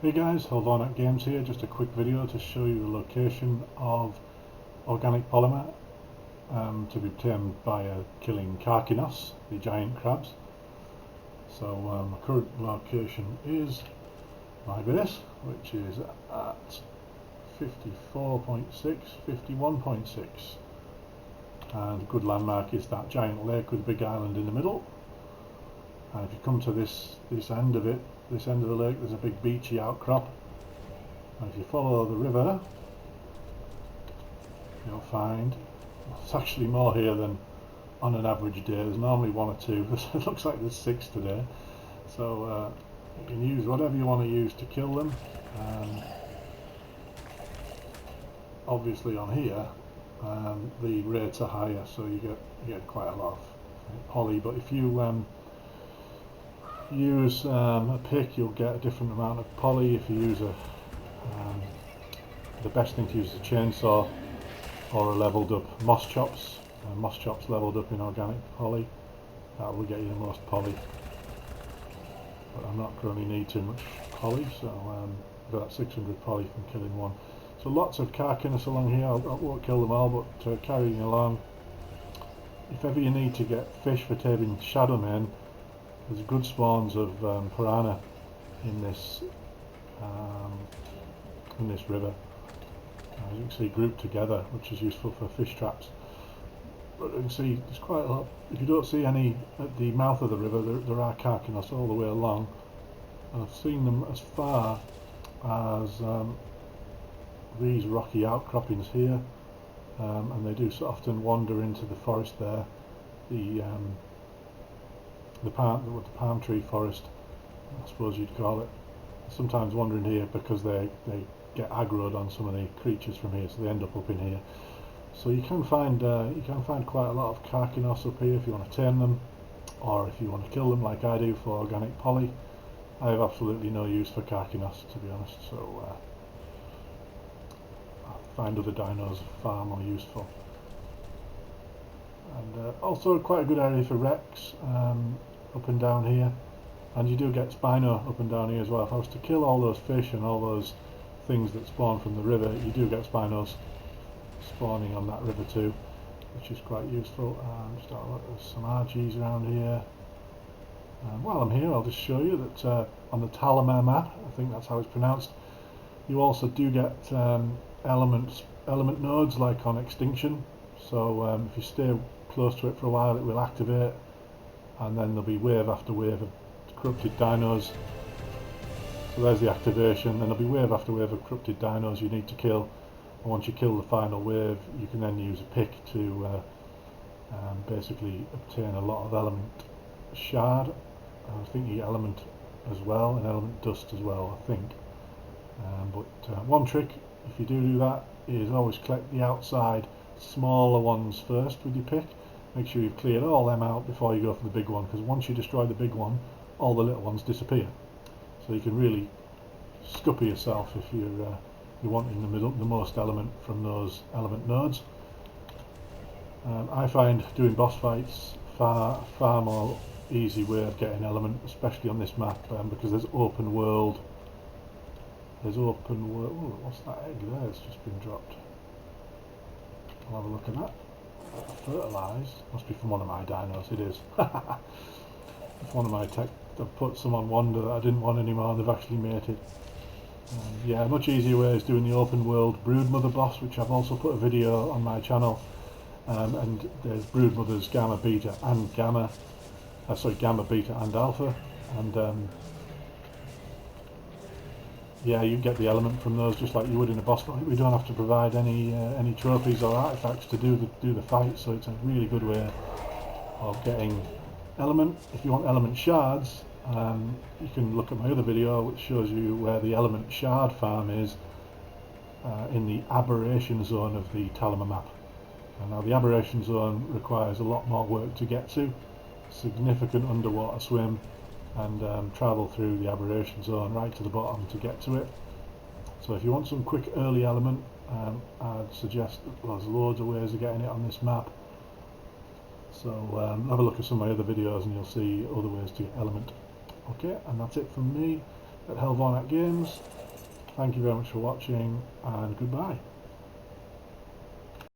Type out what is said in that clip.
Hey guys, Hold Games here, just a quick video to show you the location of organic polymer to be obtained via killing Karakinos, the giant crabs. So my current location is my base, which is at 54.6, 51.6, and a good landmark is that giant lake with a big island in the middle. And if you come to this end of it, this end of the lake, there's a big beachy outcrop, and if you follow the river you'll find it's actually more here than on an average day. There's normally one or two. It looks like there's 6 today, so you can use whatever you want to use to kill them. Obviously on here the rates are higher, so you get quite a lot of poly, but if you use a pick you'll get a different amount of poly. If you use the best thing to use is a chainsaw or a leveled up moss chops. Moss chops leveled up in organic poly, that will get you the most poly, but I'm not going to need too much poly, so about 600 poly from killing one. So lots of Karakinos along here. I won't kill them all, but carrying along. If ever you need to get fish for taming shadow mane, there's good spawns of piranha in this river. You can see grouped together, which is useful for fish traps. But you can see there's quite a lot. If you don't see any at the mouth of the river, there are Karakinos all the way along, and I've seen them as far as these rocky outcroppings here, and they do so often wander into the forest there. The palm tree forest, I suppose you'd call it. Sometimes wandering here because they get aggroed on some of the creatures from here, so they end up in here. So you can find quite a lot of Karakinos up here if you want to tame them, or if you want to kill them like I do for organic poly. I have absolutely no use for Karakinos, to be honest, so I find other dinos far more useful. And also quite a good area for wrecks up and down here, and you do get spino up and down here as well. If I was to kill all those fish and all those things that spawn from the river, you do get spinos spawning on that river too, which is quite useful. Just have a look, there's some RGs around here. While I'm here, I'll just show you that on the Talamh map, I think that's how it's pronounced, you also do get element nodes like on Extinction. So if you stay close to it for a while, it will activate, and then there'll be wave after wave of corrupted dinos. So there's the activation, then there'll be wave after wave of corrupted dinos you need to kill, and once you kill the final wave you can then use a pick to basically obtain a lot of element shard. I think you get element as well, and element dust as well, I think. But one trick, if you do that, is always collect the outside smaller ones first with your pick. Make sure you've cleared all them out before you go for the big one, because once you destroy the big one, all the little ones disappear. So you can really scupper yourself if you're wanting the most element from those element nodes. I find doing boss fights far more easy way of getting element, especially on this map, because there's open world. Ooh, what's that egg there? It's just been dropped. I'll have a look at that. Fertilised. Must be from one of my dinos. It is. It's one of my tech. I've put some on Wander that I didn't want anymore, and they've actually mated. Yeah, a much easier way is doing the open world broodmother boss, which I've also put a video on my channel. And there's broodmothers gamma, beta, and gamma. Gamma, beta, and alpha. And yeah, you get the element from those just like you would in a boss fight. We don't have to provide any trophies or artifacts to do the fight, so it's a really good way of getting element. If you want element shards, you can look at my other video which shows you where the element shard farm is in the aberration zone of the Talamh map. And now the aberration zone requires a lot more work to get to, significant underwater swim, and travel through the aberration zone right to the bottom to get to it. So if you want some quick early element, I'd suggest that there's loads of ways of getting it on this map. So have a look at some of my other videos and you'll see other ways to get element. Okay, and that's it from me. at Helvornak Games. Thank you very much for watching, and goodbye.